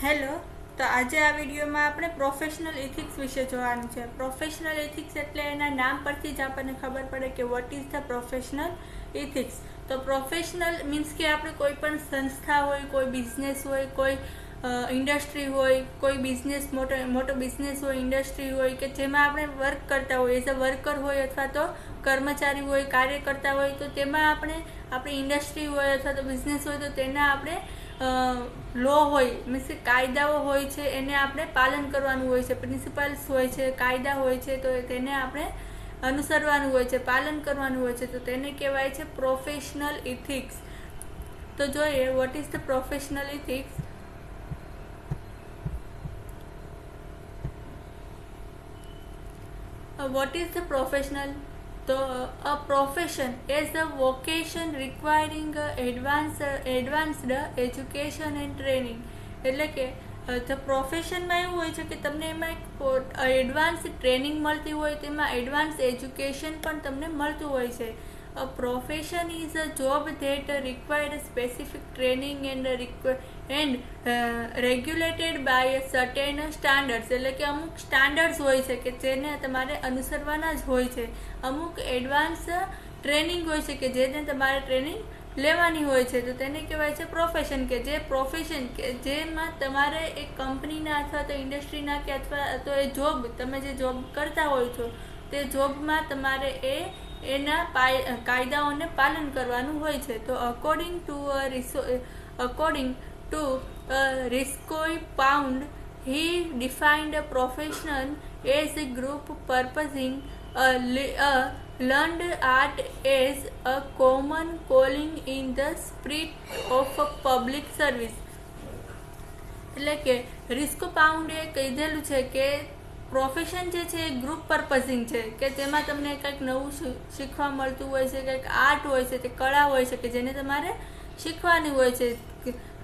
Hello, તો આજે આ વિડીયોમાં આપણે પ્રોફેશનલ એથિક્સ વિશે જોવાનું છે. પ્રોફેશનલ એથિક્સ એટલે એના નામ પરથી જ આપણને ખબર પડે કે vote is the professional ethics. તો પ્રોફેશનલ મીન્સ કે આપણે કોઈ પણ સંસ્થા હોય, કોઈ બિઝનેસ હોય, કોઈ ઇન્ડસ્ટ્રી હોય, કોઈ બિઝનેસ મોટો બિઝનેસ હોય, ઇન્ડસ્ટ્રી હોય કે જેમાં આપણે વર્ક કરતા હોય, એઝ અ વર્કર હોય અથવા તો કર્મચારી હોય, કાર્ય કરતા હોય, તો તેમાં આપણે આપણી ઇન્ડસ્ટ્રી હોય અથવા તો બિઝનેસ હોય તો તેના આપણે લો હોય મીન્સ કે કાયદાઓ હોય છે એને આપણે પાલન કરવાનું હોય છે. પ્રિન્સિપલ્સ હોય છે, કાયદા હોય છે, તો તેને આપણે અનુસરવાનું હોય છે, પાલન કરવાનું હોય છે, તો તેને કહેવાય છે પ્રોફેશનલ ઇથિક્સ. તો જોઈએ what is the professional ethics. What is the professional? So, a profession is a vocation requiring advanced education and training. એટલે કે ધ પ્રોફેશનમાં એવું હોય છે કે તમને એમાં એક એડવાન્સ ટ્રેનિંગ મળતી હોય, તેમાં એડવાન્સ એજ્યુકેશન પણ તમને મળતું હોય છે. A profession is a job that requires specific training and regulated by a certain standards. એટલે કે અમુક સ્ટાન્ડર્ડ્સ હોય છે કે જેને તમારે અનુસરવાના જ હોય છે. અમુક એડવાન્સ ટ્રેનિંગ હોય છે કે જેને તમારે ટ્રેનિંગ લેવાની હોય છે, તો તેને કહેવાય છે પ્રોફેશન. કે જે પ્રોફેશન કે જેમાં તમારે એક કંપનીના અથવા તો ઇન્ડસ્ટ્રીના કે અથવા તો એ જોબ તમે જે જોબ કરતા હોય છો તે જોબમાં તમારે એના કાયદાઓને પાલન કરવાનું હોય છે. તો according to Roscoe Pound, he defined a profession as a group purposing a learned art as a common calling in the spirit of a public service. એટલે કે રિસ્કો પાઉન્ડે કીધેલું છે કે પ્રોફેશન જે છે એ ગ્રુપ પર્પઝિંગ છે કે તેમાં તમને કંઈક નવું શીખવા મળતું હોય છે, કંઈક આર્ટ હોય છે, તે કળા હોય છે કે જેને તમારે શીખવાની હોય છે.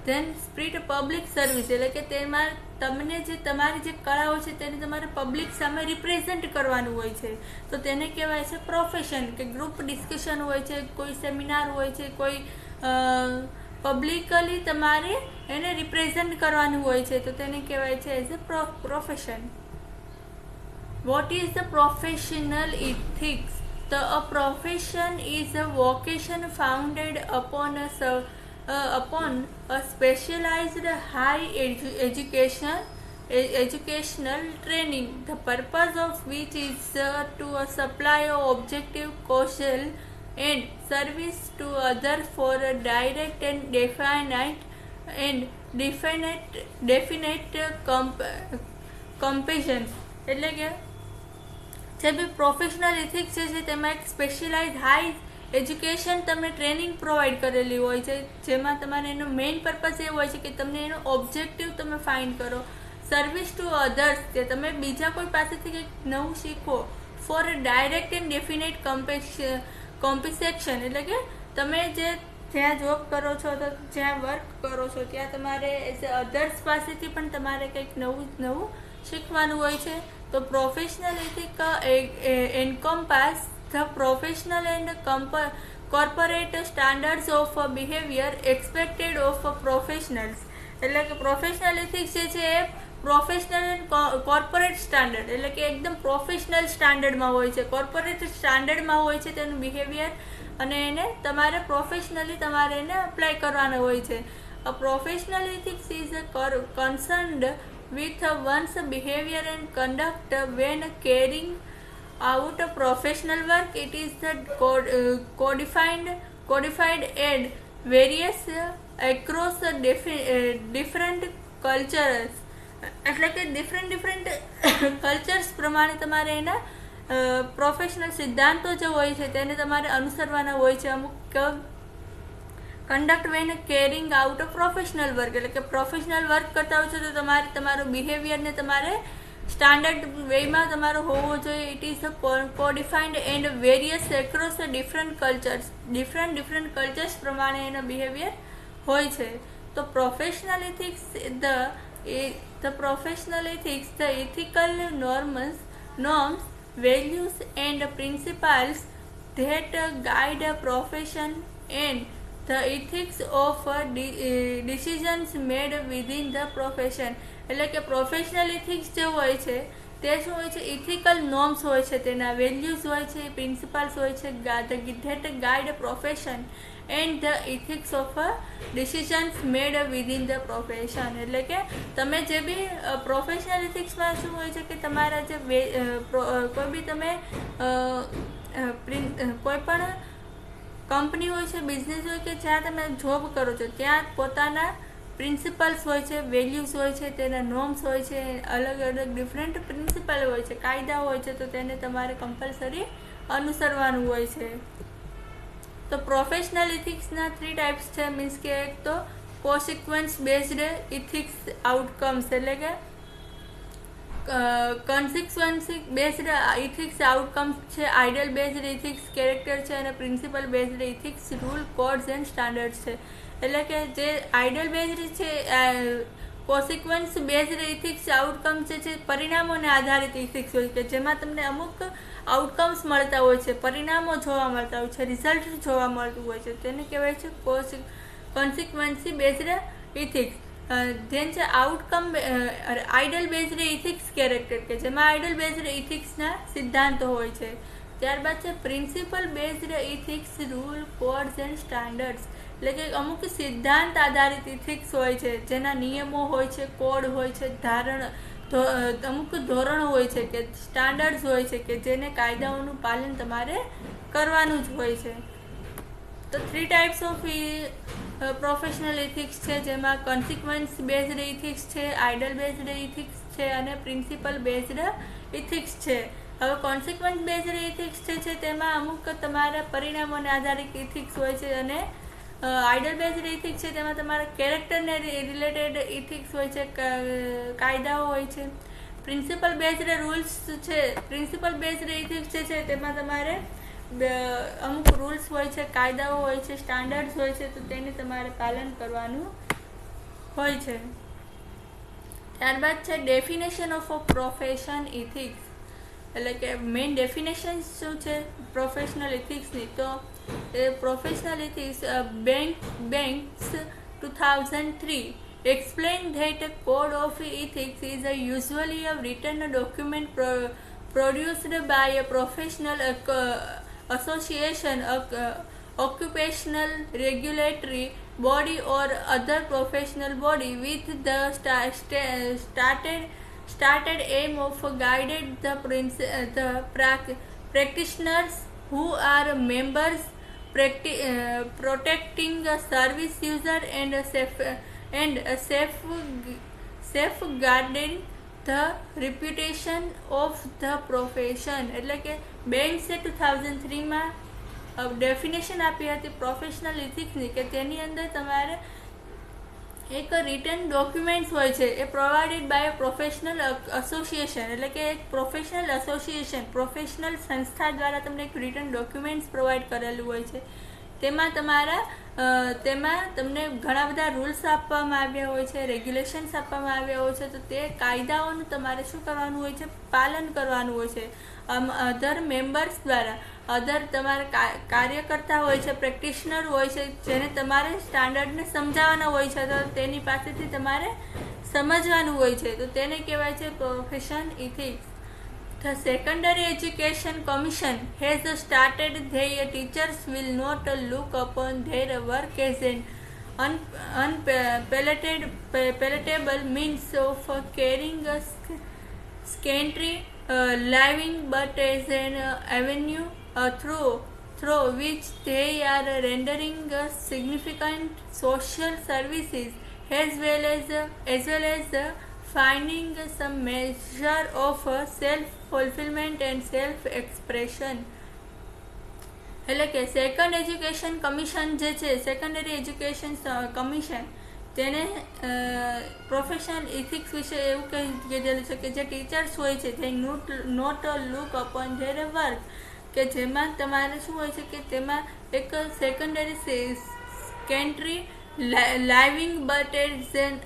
ધેન સ્પિરિટ પબ્લિક સર્વિસ એટલે કે તેમાં તમને જે તમારી જે કળાઓ છે તેને તમારે પબ્લિક સામે રિપ્રેઝેન્ટ કરવાનું હોય છે, તો તેને કહેવાય છે પ્રોફેશન. કે ગ્રુપ ડિસ્કશન હોય છે, કોઈ સેમિનાર હોય છે, કોઈ પબ્લિકલી તમારે એને રિપ્રેઝેન્ટ કરવાનું હોય છે, તો તેને કહેવાય છે as a profession. What is the professional ethics? A profession is a vocation founded upon a specialized high educational training, the purpose of which is to supply objective causal and service to others for a direct and definite compassion. એટલે કે જે બી professional ethics છે તેમાં એક specialise high education તમને training provide કરેલી હોય છે, જેમાં તમારે એનો મેઇન પર્પઝ એ હોય છે કે તમને એનો ઓબ્જેક્ટિવ તમે ફાઇન્ડ કરો. સર્વિસ ટુ અધર્સ કે તમે બીજા કોઈ પાસેથી કંઈક નવું શીખો. For a direct and definite compensation એટલે કે તમે જ્યાં જોબ કરો છો તો જ્યાં વર્ક કરો છો ત્યાં તમારે એઝ અધર્સ પાસેથી પણ તમારે કંઈક નવું શીખવાનું હોય છે. તો professional ethic encompass the professional and corporate standards of behavior expected of professionals. એટલે કે પ્રોફેશનલ એથિક્સ જે છે એ પ્રોફેશનલ એન્ડ કોર્પોરેટ સ્ટાન્ડર્ડ એટલે કે એકદમ પ્રોફેશનલ સ્ટાન્ડર્ડમાં હોય છે, કોર્પોરેટ સ્ટાન્ડર્ડમાં હોય છે તેનું બિહેવિયર, અને એને તમારે પ્રોફેશનલી તમારે એને અપ્લાય કરવાનો હોય છે. A professional ethics is concerned with one's behavior and conduct when carrying out a professional work. It is the codified and various across different cultures. એટલે કે ડિફરન્ટ કલ્ચર્સ પ્રમાણે તમારે એના પ્રોફેશનલ સિદ્ધાંતો જે હોય છે તેને તમારે અનુસરવાના હોય છે. અમુક conduct when carrying out of professional work એટલે કે પ્રોફેશનલ વર્ક કરતા હોય છે તો તમારે તમારું બિહેવિયરને તમારે સ્ટાન્ડર્ડ વેમાં તમારો હોવો જોઈએ. It is a codified and various across different cultures પ્રમાણે એનો બિહેવિયર હોય છે. તો professional ethics the ethical norms, values and principles that guide a profession and the ethics of decisions made within the profession. એટલે કે professional ethics જે હોય છે તે શું હોય છે? ઇથિકલ નોર્મ્સ હોય છે, તેના વેલ્યુઝ હોય છે, પ્રિન્સિપલ્સ હોય છે that guide profession and the ethics of decisions made within the profession. એટલે કે તમે જે બી પ્રોફેશનલ ઇથિક્સમાં શું હોય છે કે તમારા જે કોઈ બી તમે કોઈ પણ કંપની હોય છે, બિઝનેસ હોય કે જ્યાં તમે જોબ કરો છો ત્યાં પોતાના પ્રિન્સિપલ્સ હોય છે, વેલ્યુઝ હોય છે, તેના નોર્મ્સ હોય છે, અલગ અલગ ડિફરન્ટ પ્રિન્સિપલ હોય છે, કાયદા હોય છે, તો તેને તમારે કમ્પલસરી અનુસરવાનું હોય છે. તો પ્રોફેશનલ ઇથિક્સના 3 ટાઈપ્સ છે. મીન્સ કે એક તો કોન્સિક્વન્સ બેઝડ ઇથિક્સ આઉટકમ્સ, એટલે કે કોન્સિક્વન્સી બેઝડ ઇથિક્સ આઉટકમ્સ છે, આઇડલ બેઝડ ઇથિક્સ કેરેક્ટર છે, અને principal based ethics rule codes and standards છે. એટલે કે જે આઇડલ બેઝડ છે, કોન્સિક્વન્સ બેઝડ ઇથિક્સ આઉટકમ્સ જે છે પરિણામોને આધારિત ઇથિક્સ હોય કે જેમાં તમને અમુક આઉટકમ્સ મળતા હોય છે, પરિણામો જોવા મળતા હોય છે, રિઝલ્ટ જોવા મળતું હોય છે, તેને કહેવાય છે કોન્સિક્વન્સી બેઝડ ઇથિક્સ. જેમ છે outcome ideal based ethics character કે જેમાં આઇડલ બેઝડ ઇથિક્સના સિદ્ધાંતો હોય છે. ત્યારબાદ છે principal based ethics rule codes and standards, એટલે કે અમુક સિદ્ધાંત આધારિત ઇથિક્સ હોય છે જેના નિયમો હોય છે, કોડ હોય છે, અમુક ધોરણો હોય છે કે સ્ટાન્ડર્ડ્સ હોય છે કે જેને કાયદાઓનું પાલન તમારે કરવાનું જ હોય છે. તો 3 ટાઈપ્સ ઓફ પ્રોફેશનલ ઇથિક્સ છે, જેમાં કોન્સિક્વન્સ બેઝડ ઇથિક્સ છે, આઇડલ બેઝડ ઇથિક્સ છે અને પ્રિન્સિપલ બેઝડ ઇથિક્સ છે. હવે કોન્સિક્વન્સ બેઝડ ઇથિક્સ છે તેમાં અમુક તમારા પરિણામોને આધારિત ઇથિક્સ હોય છે, અને આઇડલ બેઝડ ઇથિક્સ છે તેમાં તમારા કેરેક્ટરને રિલેટેડ ઇથિક્સ હોય છે, કાયદાઓ હોય છે. પ્રિન્સિપલ બેઝડ રૂલ્સ છે, પ્રિન્સિપલ બેઝડ ઇથિક્સ છે તેમાં તમારે અમુક રૂલ્સ હોય છે, કાયદાઓ હોય છે, સ્ટાન્ડર્ડ્સ હોય છે, તો તેને તમારે પાલન કરવાનું હોય છે. ત્યારબાદ છે ડેફિનેશન ઓફ પ્રોફેશન ઇથિક્સ, એટલે કે મેઇન ડેફિનેશન શું છે પ્રોફેશનલ ઇથિક્સની? તો professional ethics banks 2003 explained that a code of ethics is usually a written document produced by a professional association, occupational regulatory body or other professional body with the started aim of guiding the practitioners who are members, protecting service user and safeguarding the reputation of the profession. એટલે કે બેન્ક્સે 2003માં definition આપી હતી professional ઇથિક્સની કે તેની અંદર તમારે એક return documents હોય છે, એ પ્રોવાઇડેડ બાય પ્રોફેશનલ એસોસિએશન, એટલે કે એક પ્રોફેશનલ એસોસિએશન, પ્રોફેશનલ સંસ્થા દ્વારા તમને એક રિટન ડોક્યુમેન્ટ્સ પ્રોવાઈડ કરેલું હોય છે. તેમાં તમને ઘણા બધા રૂલ્સ આપવામાં આવ્યા હોય છે, રેગ્યુલેશન્સ આપવામાં આવ્યા હોય છે, તો તે કાયદાઓનું તમારે શું કરવાનું હોય છે? પાલન કરવાનું હોય છે. અધર મેમ્બર્સ દ્વારા અધર તમારા કાર્યકર્તા હોય છે, પ્રેક્ટિશનર હોય છે, જેને તમારે સ્ટાન્ડર્ડને સમજાવવાના હોય છે, તો તેની પાસેથી તમારે સમજવાનું હોય છે, તો તેને કહેવાય છે profession ethics. The Secondary Education Commission has stated their teachers will not look upon their work as an unpalatable means of carrying a scanty living, but as an avenue through which they are rendering significant social services as well as finding some measure of self-fulfillment and self-expression. એટલે કે second education commission જે છે, secondary education commission, તેને professional ethics વિશે એવું કીધેલું છે કે જે ટીચર્સ હોય છે તે not look upon their work, કે જેમાં તમારે શું હોય છે કે તેમાં એક secondary secondary living, but as an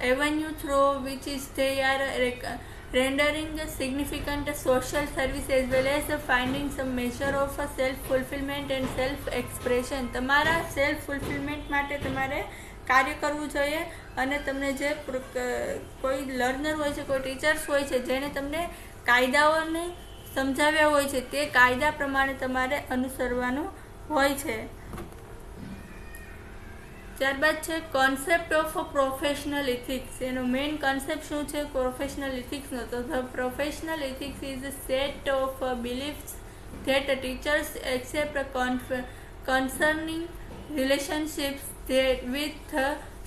avenue through which is they are rendering a significant social service as well as finding some measure of self-fulfillment and self-expression. તમારા સેલ્ફ-ફુલફિલમેન્ટ માટે તમારે કાર્ય કરવું જોઈએ અને તમને જે કોઈ લર્નર હોય છે, કોઈ ટીચર્સ હોય છે જેણે તમને કાયદાઓને સમજાવ્યા હોય છે તે કાયદા પ્રમાણે તમારે અનુસરવાનું હોય છે. ત્યારબાદ છે કોન્સેપ્ટ ઓફ પ્રોફેશનલ ઇથિક્સ. એનો મેઇન કોન્સેપ્ટ શું છે પ્રોફેશનલ ઇથિક્સનો? તો the professional ethics is a set of beliefs that teachers accept concerning relationships with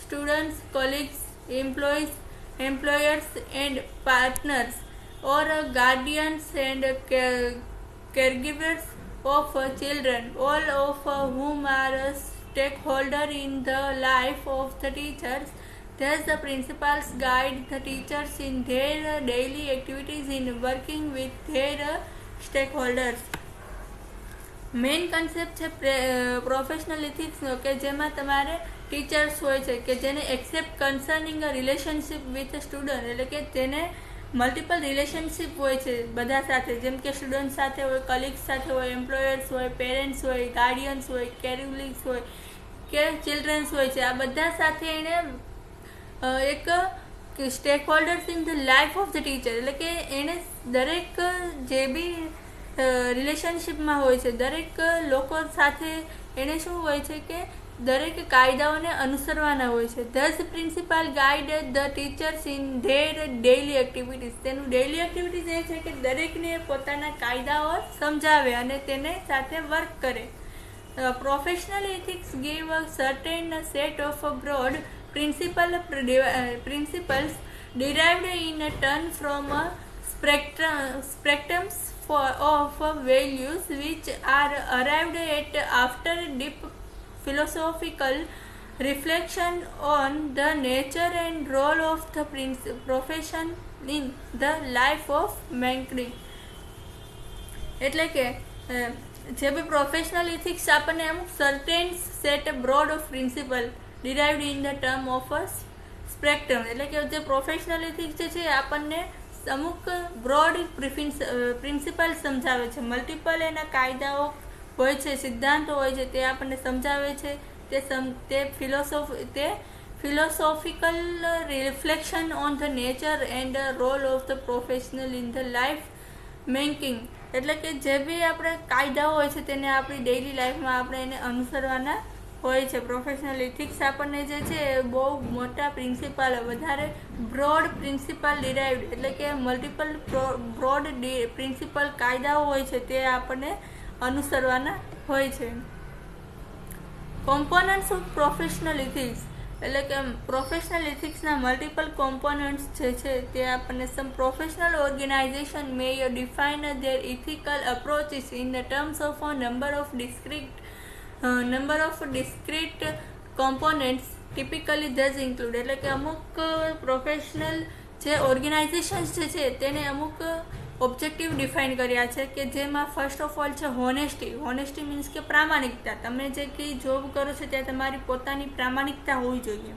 students, colleagues, employers and partners, or guardians and caregivers of children, all of whom are stakeholders in the life of the teachers. Thus, the principals guide the teachers in their daily activities in working with their stakeholders. Main concept છે professional ઇથિક્સનો કે જેમાં તમારે teachers હોય છે કે જેને accept concerning a relationship with student, એટલે કે તેને મલ્ટિપલ રિલેશનશિપ હોય છે બધા સાથે, જેમ કે સ્ટુડન્ટ સાથે હોય, કલીગ્સ સાથે હોય, એમ્પ્લોયર્સ હોય, પેરેન્ટ્સ હોય, ગાર્ડિયન્સ હોય, કેરેગિવ્સ હોય કે ચિલ્ડ્રન્સ હોય છે. આ બધા સાથે એને એક stack holders in the life of the teacher, એટલે કે એને દરેક જે બી રિલેશનશિપમાં હોય છે દરેક લોકો સાથે એને શું હોય છે કે દરેક કાયદાઓને અનુસરવાના હોય છે. This principal guide the teachers in their daily activities. તેનું ડેઇલી એક્ટિવિટીઝ એ છે કે દરેકને પોતાના કાયદાઓ સમજાવે અને તેને સાથે વર્ક કરે. Professional ethics give a certain set of broad principles derived in a turn from a spectrums of values which are arrived at after deep philosophical reflection on the nature and role of the profession in the life of mankind. એટલે કે જે બી professional ethics આપણને અમુક certain set broad of principal derived in the term of a spectrum, એટલે કે જે professional ethics જે છે આપણને અમુક બ્રોડ પ્રિન્સિપલ સમજાવે છે. મલ્ટિપલ એના કાયદાઓ હોય છે, સિદ્ધાંતો હોય છે તે આપણને સમજાવે છે. તે philosophical reflection on the nature and role of the professional in the life making, એટલે કે જે બી આપણે કાયદાઓ હોય છે તેને આપણી ડેઇલી લાઈફમાં આપણે એને અનુસરવાના હોય છે. પ્રોફેશનલ ઇથિક્સ આપણને જે છે બહુ મોટા પ્રિન્સિપલ, વધારે બ્રોડ પ્રિન્સિપલ ડિરાઇવ્ડ, એટલે કે મલ્ટિપલ બ્રોડ પ્રિન્સિપલ કાયદાઓ હોય છે તે આપણને અનુસરવાના હોય છે. કોમ્પોનન્ટ્સ ઓફ પ્રોફેશનલ ઇથિક્સ, એટલે કે પ્રોફેશનલ ઇથિક્સના મલ્ટિપલ કોમ્પોનન્ટ્સ જે છે તે આપણને some professional organization may define their ethical approaches in the terms of a number of discrete components typically does include, એટલે કે અમુક પ્રોફેશનલ જે ઓર્ગેનાઇઝેશન્સ જે છે તેને અમુક ઓબ્જેક્ટિવ ડિફાઇન કર્યા છે કે જેમાં ફર્સ્ટ ઓફ ઓલ છે હોનેસ્ટી મીન્સ કે પ્રામાણિકતા. તમે જે કંઈ જોબ કરો છો ત્યાં તમારી પોતાની પ્રામાણિકતા હોવી જોઈએ.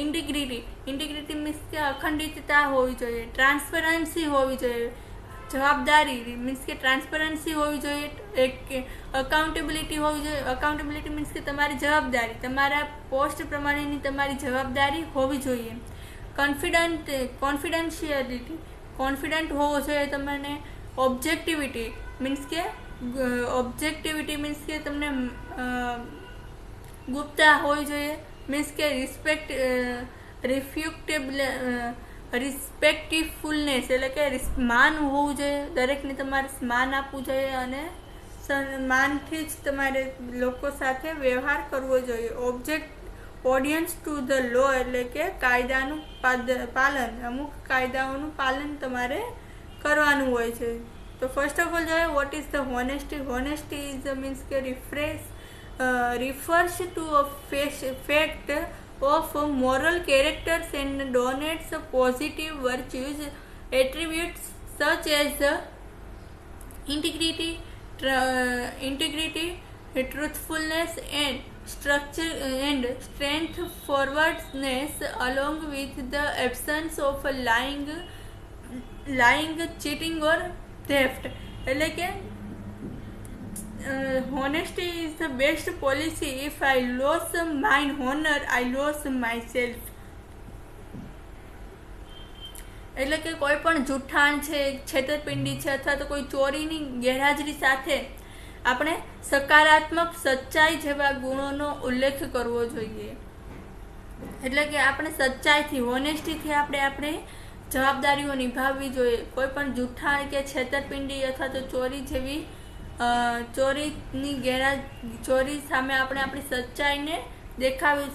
ઇન્ટિગ્રિટી મીન્સ કે અખંડિતતા હોવી જોઈએ. ટ્રાન્સપરન્સી હોવી જોઈએ. જવાબદારી મીન્સ કે ટ્રાન્સપરન્સી હોવી જોઈએ. એક અકાઉન્ટેબિલિટી હોવી જોઈએ. અકાઉન્ટેબિલિટી મીન્સ કે તમારી જવાબદારી, તમારા પોસ્ટ પ્રમાણેની તમારી જવાબદારી હોવી જોઈએ. કોન્ફિડન્શિયાલિટી, કોન્ફિડન્ટ હોવો જોઈએ તમને. ઓબ્જેક્ટિવિટી મીન્સ કે તમને ગુપ્તતા હોવી જોઈએ. મીન્સ કે રિસ્પેક્ટફુલનેસ, એટલે કે માન હોવું જોઈએ. દરેકને તમારે માન આપવું જોઈએ અને માનથી જ તમારે લોકો સાથે વ્યવહાર કરવો જોઈએ. ઓડિયન્સ ટુ ધ લો, એટલે કે કાયદાનું પાલન, અમુક કાયદાઓનું પાલન તમારે કરવાનું હોય છે. તો ફર્સ્ટ ઓફ ઓલ જોઈએ what is the honesty is means કે refers to a fact of moral characters and denotes positive virtues, attributes such as integrity, truthfulness and straightforwardness, along with the absence of lying, lying, cheating or theft. એટલે કે honesty is the best policy. If I lose my honor, I lose myself. એટલે કે કોઈ પણ જૂઠાણ છે, છેતરપિંડી છે અથવા તો કોઈ ચોરીની ગેરહાજરી સાથે આપણે સકારાત્મક સચ્ચાઈ જેવા ગુણોનો ઉલ્લેખ કરવો જોઈએ. એટલે કે આપણે સચ્ચાઈથી, હોનેસ્ટીથી આપણે જવાબદારીઓ નિભાવવી જોઈએ. કોઈ પણ જૂઠાણ કે છેતરપિંડી અથવા તો ચોરી જેવી ચોરી સામે આપણે આપણી સચ્ચાઈને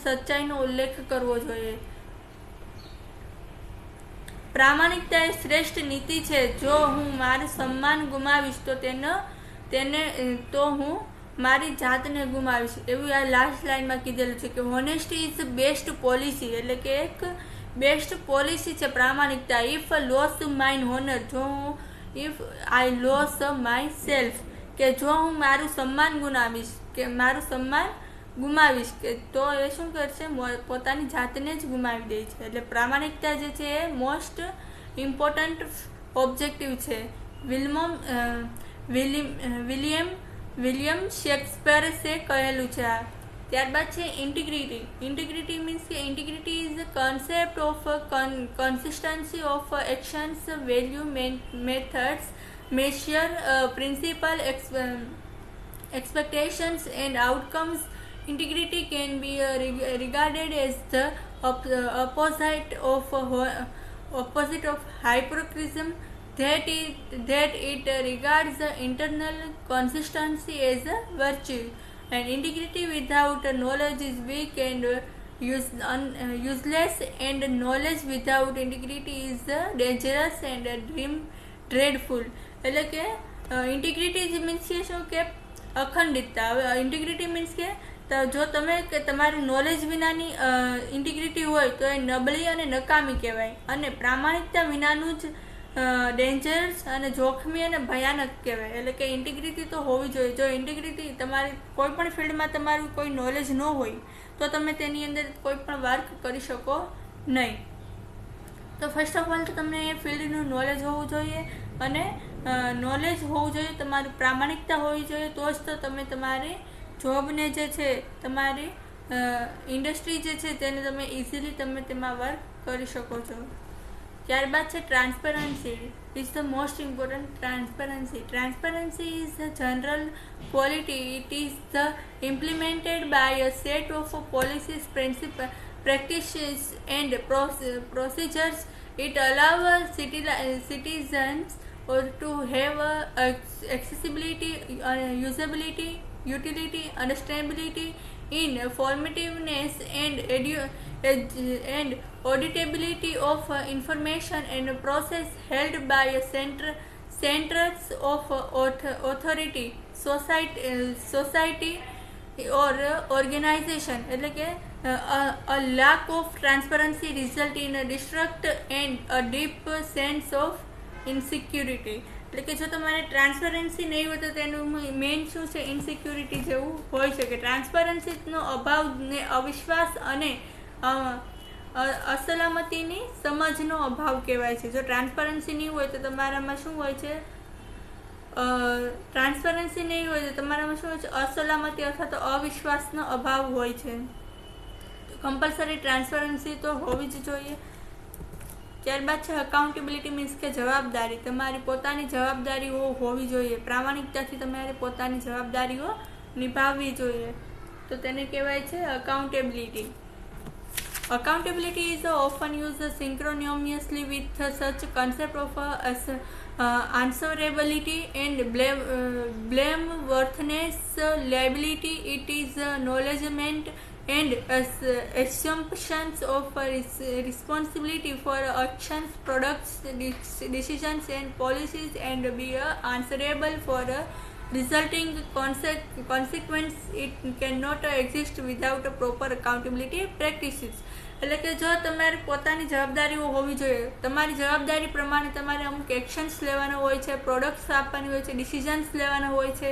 સચ્ચાઈનો ઉલ્લેખ કરવો જોઈએ. પ્રામાણિકતા એ શ્રેષ્ઠ નીતિ છે. જો હું મારું સન્માન ગુમાવીશ તો હું મારી જાતને ગુમાવીશ. એવું આ લાસ્ટ લાઈનમાં કીધેલું છે કે હોનેસ્ટી ઇઝ બેસ્ટ પોલિસી. એટલે કે એક બેસ્ટ પોલિસી છે પ્રામાણિકતા. If loss mine owner, if I loss my self, કે જો હું મારું સન્માન ગુમાવીશ કે તો એ શું કરશે, પોતાની જાતને જ ગુમાવી દે છે. એટલે પ્રામાણિકતા જે છે એ મોસ્ટ ઇમ્પોર્ટન્ટ ઓબ્જેક્ટિવ છે. વિલિયમ શેક્સપિયરે કહેલું છે આ. ત્યારબાદ છે ઇન્ટિગ્રિટી. ઇન્ટિગ્રિટી મીન્સ કે integrity is a concept of consistency of actions, value, methods, measure, principle, expectations and outcomes. Integrity can be regarded as the opposite of hypocrisy, that it regards the internal consistency as a virtue, and integrity without knowledge is weak and useless, and knowledge without integrity is dangerous and dreadful. એટલે કે integrity means કે શું કે અખંડિતતા. હવે integrity means કે જો તમે કે તમારી નોલેજ વિનાની ઇન્ટિગ્રિટી હોય તો એ નબળી અને નકામી કહેવાય, અને પ્રામાણિકતા વિનાનું જ ડેન્જરસ અને જોખમી અને ભયાનક કહેવાય. એટલે કે ઇન્ટિગ્રિટી તો હોવી જોઈએ. જો ઇન્ટિગ્રિટી તમારી કોઈ પણ ફિલ્ડમાં તમારું કોઈ નોલેજ ન હોય તો તમે તેની અંદર કોઈ પણ વર્ક કરી શકો નહીં. તો ફર્સ્ટ ઓફ ઓલ તો તમને એ ફિલ્ડનું નોલેજ હોવું જોઈએ, અને નોલેજ હોવું જોઈએ, તમારી પ્રામાણિકતા હોવી જોઈએ, તો જ તો તમે તમારી જોબને જે છે, તમારી ઇન્ડસ્ટ્રી જે છે તેને તમે ઇઝીલી તેમાં વર્ક કરી શકો છો. ત્યારબાદ છે transparency. Is the most important. Transparency is a general quality. It is the implemented by a set of policies, practices and procedures. It allows citizens to have accessibility, usability, utility, understandability, informativeness and auditability of information and process held by centers of authority, society or organization. એટલે કે a lack of transparency result in a distrust and a deep sense of insecurity. એટલે કે જો તમારે transparency નહીં હોય તો તેનું મેઇન શું છે, ઇનસિક્યુરિટી જેવું હોઈ શકે. ટ્રાન્સપરન્સીનો અભાવ ને અવિશ્વાસ અને અસલામતીની સમજનો અભાવ કહેવાય છે. જો ટ્રાન્સપરન્સી નહીં હોય તો તમારામાં શું હોય છે, ટ્રાન્સપરન્સી નહીં હોય તો તમારામાં શું હોય છે, અસલામતી અથવા તો અવિશ્વાસનો અભાવ હોય છે. કમ્પલસરી ટ્રાન્સપરન્સી તો હોવી જ જોઈએ. ત્યારબાદ છે અકાઉન્ટેબિલિટી મીન્સ કે જવાબદારી. તમારી પોતાની જવાબદારીઓ હોવી જોઈએ. પ્રામાણિકતાથી તમારે પોતાની જવાબદારીઓ નિભાવવી જોઈએ, તો તેને કહેવાય છે accountability. Accountability is often used synonymously with such concept of answerability and blameworthiness, liability. It is acknowledgement and assumptions of responsibility for actions, products, decisions and policies, and be answerable for resulting consequence. It cannot exist without a proper accountability practices. એટલે કે જો તમારે પોતાની જવાબદારીઓ હોવી જોઈએ, તમારી જવાબદારી પ્રમાણે તમારે અમુક એક્શન્સ લેવાના હોય છે, પ્રોડક્ટ્સ આપવાની હોય છે, ડિસિઝન્સ લેવાના હોય છે,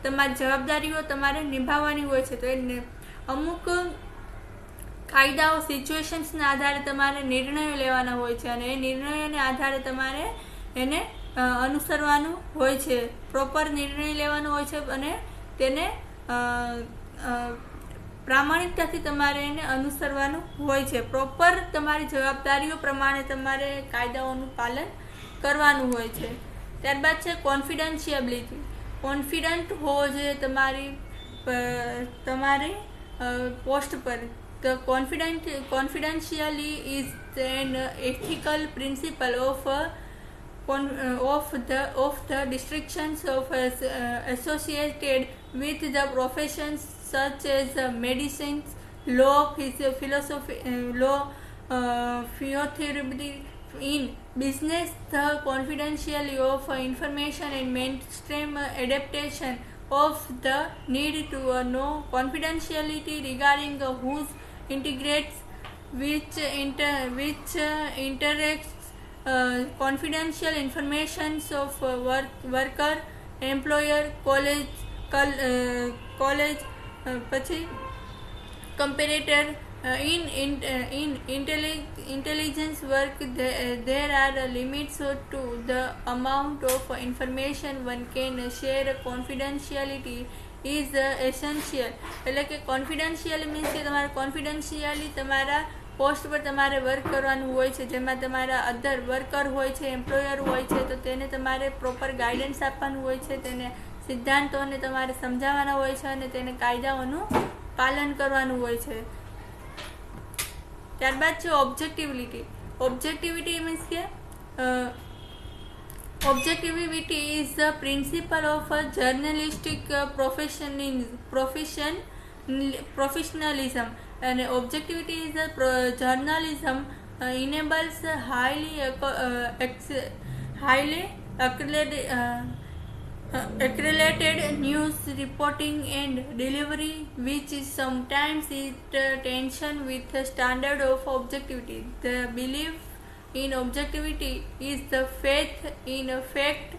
તમારી જવાબદારીઓ તમારે નિભાવવાની હોય છે. તો એ અમુક કાયદાઓ સિચ્યુએશન્સના આધારે તમારે નિર્ણયો લેવાના હોય છે અને એ નિર્ણયોને આધારે તમારે એને અનુસરવાનું હોય છે, પ્રોપર નિર્ણય લેવાનો હોય છે અને તેને પ્રામાણિકતાથી તમારે એને અનુસરવાનું હોય છે. પ્રોપર તમારી જવાબદારીઓ પ્રમાણે તમારે કાયદાઓનું પાલન કરવાનું હોય છે. ત્યારબાદ છે કોન્ફિડન્શિયાબિલિટી. કોન્ફિડન્ટ હોવો જોઈએ તમારી પોસ્ટ પર. The confidentiality is an ethical principle of the restrictions associated with the professions such as medicine, law, philosophy, theory. In business, the confidentiality of information and mainstream adaptation of the need to know confidentiality regarding whose integrates which interacts confidential information of worker, employer, college comparator. In intelligence work, there are limits to the amount of information one can share. Confidentiality is essential. એટલે કે કોન્ફિડન્શિયલ means કે તમારે કોન્ફિડન્શિયલી તમારા post પર તમારે work કરવાનું હોય છે, જેમાં તમારા અધર વર્કર હોય છે, એમ્પ્લોયર હોય છે, તો તેને તમારે પ્રોપર ગાઈડન્સ આપવાનું હોય છે, તેને સિદ્ધાંતોને તમારે સમજાવવાના હોય છે અને તેને કાયદાઓનું પાલન કરવાનું હોય છે. ત્યારબાદ છે ઓબ્જેક્ટિવિટી. ઓબ્જેક્ટિવિટી મીન્સ કે objectivity is the principle of journalistic professionalism, and objectivity is the journalism enables highly accredited news reporting and delivery, which is sometimes in tension with the standard of objectivity. The belief in objectivity is the faith in a fact,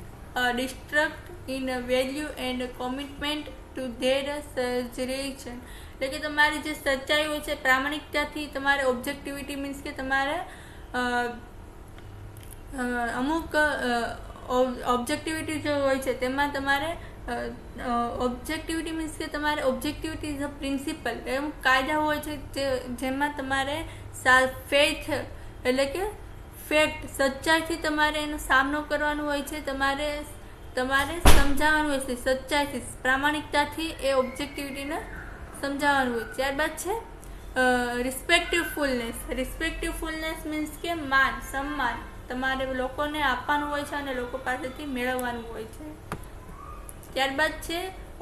distrust in a value and a commitment to their suggestion. એટલે કે તમારી જે સચ્ચાઈ હોય છે, પ્રામાણિકતાથી તમારે ઓબ્જેક્ટિવિટી means કે તમારે અમુક ઓબ્જેક્ટિવિટી જો હોય છે તેમાં તમારે ઓબ્જેક્ટિવિટી મીન્સ કે તમારે ઓબ્જેક્ટિવિટી ઇઝ અ પ્રિન્સિપલ, એમ કાયદા હોય છે જેમાં તમારે ફેથ એટલે કે ફેક્ટ સચ્ચાઈથી તમારે એનો સામનો કરવાનો હોય છે, તમારે સમજાવવાનું હોય છે સચ્ચાઈથી, પ્રામાણિકતાથી એ ઓબ્જેક્ટિવિટીને સમજાવવાનું હોય. ત્યારબાદ છે રિસ્પેક્ટિવફુલનેસ. રિસ્પેક્ટિવફુલનેસ મીન્સ કે માન સન્માન તમારે લોકોને આપવાનું હોય છે અને લોકો પાસેથી મેળવવાનું હોય છે. ત્યારબાદ છે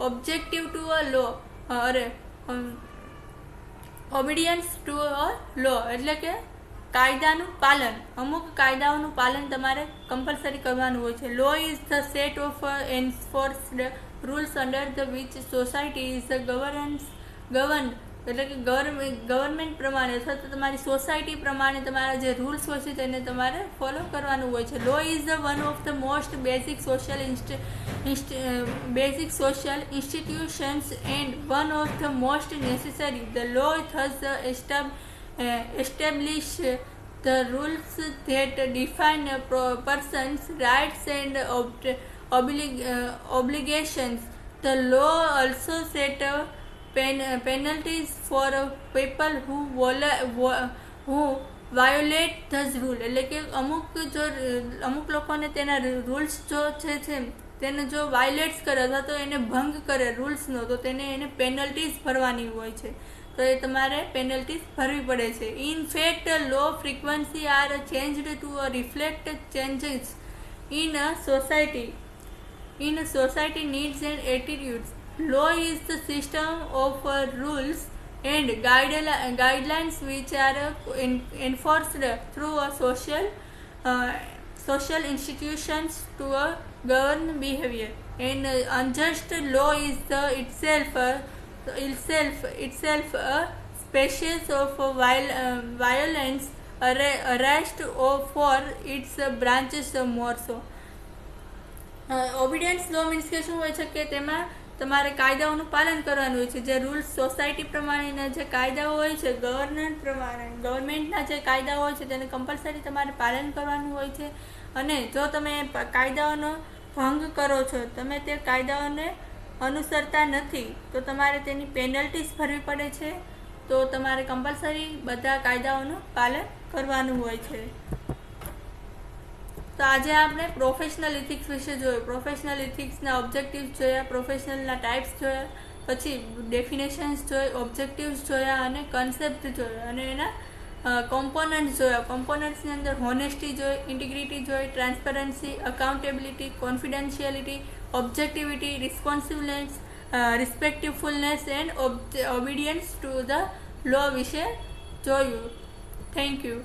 objective to a law obedience to a law, એટલે કે કાયદાનું પાલન. અમુક કાયદાઓનું પાલન તમારે કમ્પલસરી કરવાનું હોય છે. Law is the set of enforced rules under the which society is governed, એટલે કે ગવર્મેન્ટ પ્રમાણે અથવા તો તમારી સોસાયટી પ્રમાણે તમારા જે રૂલ્સ હોય છે તેને તમારે ફોલો કરવાનું હોય છે. Law is the one of the most basic social institutions and one of the most necessary. The law thus establish the rules that define a person's rights and obligations. The law also set penalties for people who violate those rules. એટલે કે અમુક લોકોને તેના rules જો છે તેને જો violates કરે અથવા તો એને ભંગ કરે રૂલ્સનો, તો એને પેનલ્ટીઝ ભરવાની હોય છે, તો એ તમારે પેનલ્ટીઝ ભરવી પડે છે. In fact law frequency are changed to reflect changes in society needs and attitudes. Law is the system of rules and guidelines which are enforced through a social institutions to govern behavior. And unjust law is itself a species of violence, arrest for its branches more so. Obedience law means કે શું હોય છે કે તેમાં તમારે કાયદાઓનું પાલન કરવાનું હોય છે. જે રૂલ્સ સોસાયટી પ્રમાણેના જે કાયદાઓ હોય છે, ગવર્મેન્ટના જે કાયદાઓ હોય છે તેને કમ્પલસરી તમારે પાલન કરવાનું હોય છે. અને જો તમે કાયદાઓનો ભંગ કરો છો, તમે તે કાયદાઓને અનુસરતા નથી, તો તમારે તેની પેનલ્ટીઝ ભરવી પડે છે. તો તમારે કમ્પલસરી બધા કાયદાઓનું પાલન કરવાનું હોય છે. તો આજે આપણે પ્રોફેશનલ ઇથિક્સ વિશે જોયું. પ્રોફેશનલ ઇથિક્સના ઓબ્જેક્ટિવ્સ જોયા, પ્રોફેશનલના ટાઈપ્સ જોયા, પછી ડેફિનેશન્સ જોઈ, ઓબ્જેક્ટિવ્સ જોયા અને કન્સેપ્ટ જોયા અને એના કોમ્પોનન્ટ્સ જોયા. કોમ્પોનન્ટ્સની અંદર હોનેસ્ટી જોઈ, ઇન્ટિગ્રિટી જોઈ, transparency, accountability, confidentiality, objectivity, responsiveness, respectfulness and obedience to the law વિશે જોયું. Thank you.